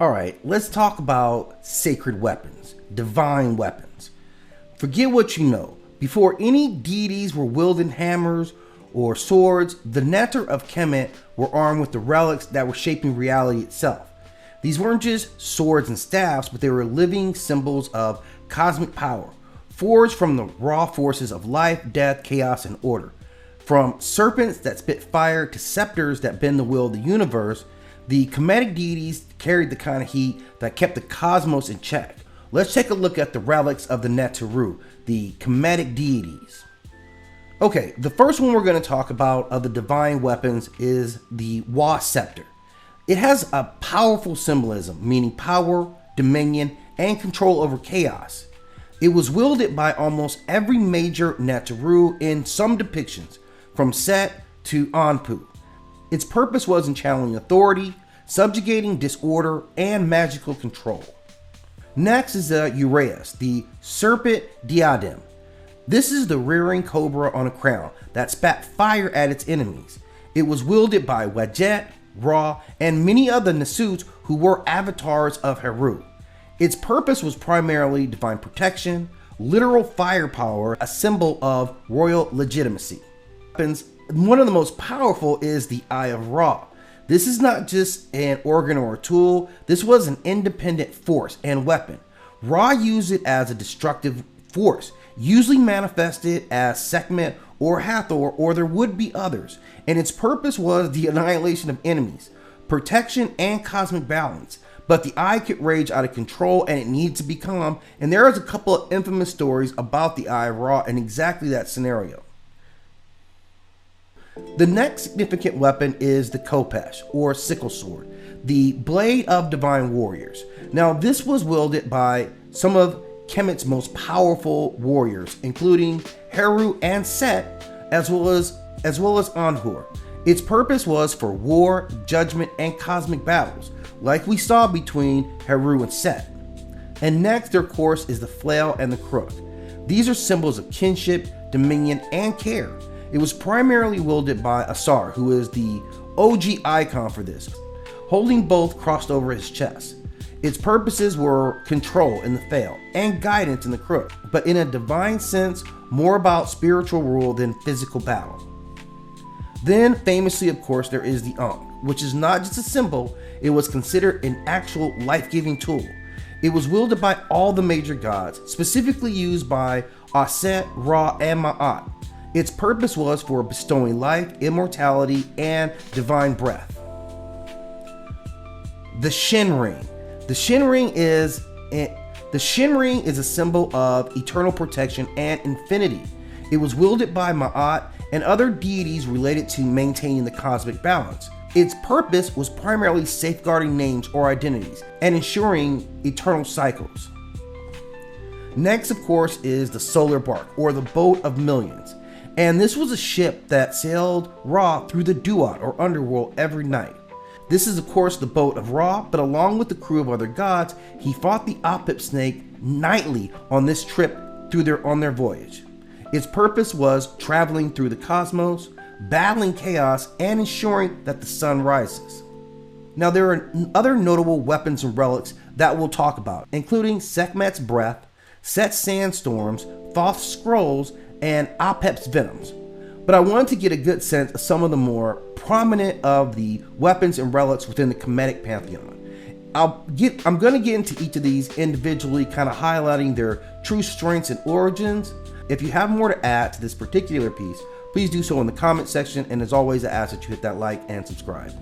Alright, let's talk about sacred weapons, divine weapons. Forget what you know. Before any deities were wielding hammers or swords, the Neteru of Kemet were armed with the relics that were shaping reality itself. These weren't just swords and staffs, but they were living symbols of cosmic power, forged from the raw forces of life, death, chaos, and order. From serpents that spit fire to scepters that bend the will of the universe, the Kemetic deities carried the kind of heat that kept the cosmos in check. Let's take a look at the relics of the Neteru, the Kemetic deities. Okay, the first one we're going to talk about of the divine weapons is the Scepter. It has a powerful symbolism, meaning power, dominion, and control over chaos. It was wielded by almost every major Neteru in some depictions, from Set to Anpu. Its purpose was in channeling authority, subjugating disorder, and magical control. Next is the Uraeus, the serpent diadem. This is the rearing cobra on a crown that spat fire at its enemies. It was wielded by Wadjet, Ra, and many other Nasuts who were avatars of Heru. Its purpose was primarily divine protection, literal firepower, a symbol of royal legitimacy. One of the most powerful is the Eye of Ra. This is not just an organ or a tool, this was an independent force and weapon. Ra used it as a destructive force, usually manifested as Sekhmet or Hathor, or there would be others, and its purpose was the annihilation of enemies, protection, and cosmic balance. But the eye could rage out of control and it needs to be calm, and there is a couple of infamous stories about the Eye of Ra in exactly that scenario. The next significant weapon is the Khopesh, or sickle sword, the blade of divine warriors. Now this was wielded by some of Kemet's most powerful warriors, including Heru and Set, as well as Anhur. Its purpose was for war, judgment, and cosmic battles, like we saw between Heru and Set. And next, of course, is the Flail and the crook. These are symbols of kinship, dominion, and care. It was primarily wielded by Asar, who is the OG icon for this, holding both crossed over his chest. Its purposes were control in the Flail and guidance in the crook, but in a divine sense, more about spiritual rule than physical battle. Then, famously, of course, there is the Ankh, which is not just a symbol, it was considered an actual life-giving tool. It was wielded by all the major gods, specifically used by Aset, Ra, and Ma'at. Its purpose was for bestowing life, immortality, and divine breath. The Shen Ring. The Shen Ring is a symbol of eternal protection and infinity. It was wielded by Ma'at and other deities related to maintaining the cosmic balance. Its purpose was primarily safeguarding names or identities and ensuring eternal cycles. Next, of course, is the Solar Barque, or the Boat of Millions. And this was a ship that sailed Ra through the Duat, or underworld, every night. This is, of course, the boat of Ra, but along with the crew of other gods, he fought the Apep snake nightly on this trip on their voyage. Its purpose was traveling through the cosmos, battling chaos, and ensuring that the sun rises. Now, there are other notable weapons and relics that we'll talk about, including Sekhmet's breath, Set's sandstorms, Thoth's scrolls, and Apep's venoms. But I wanted to get a good sense of some of the more prominent of the weapons and relics within the Kemetic pantheon. I'm going to get into each of these individually, kind of highlighting their true strengths and origins. If you have more to add to this particular piece, please do so in the comment section, and as always, I ask that you hit that like and subscribe.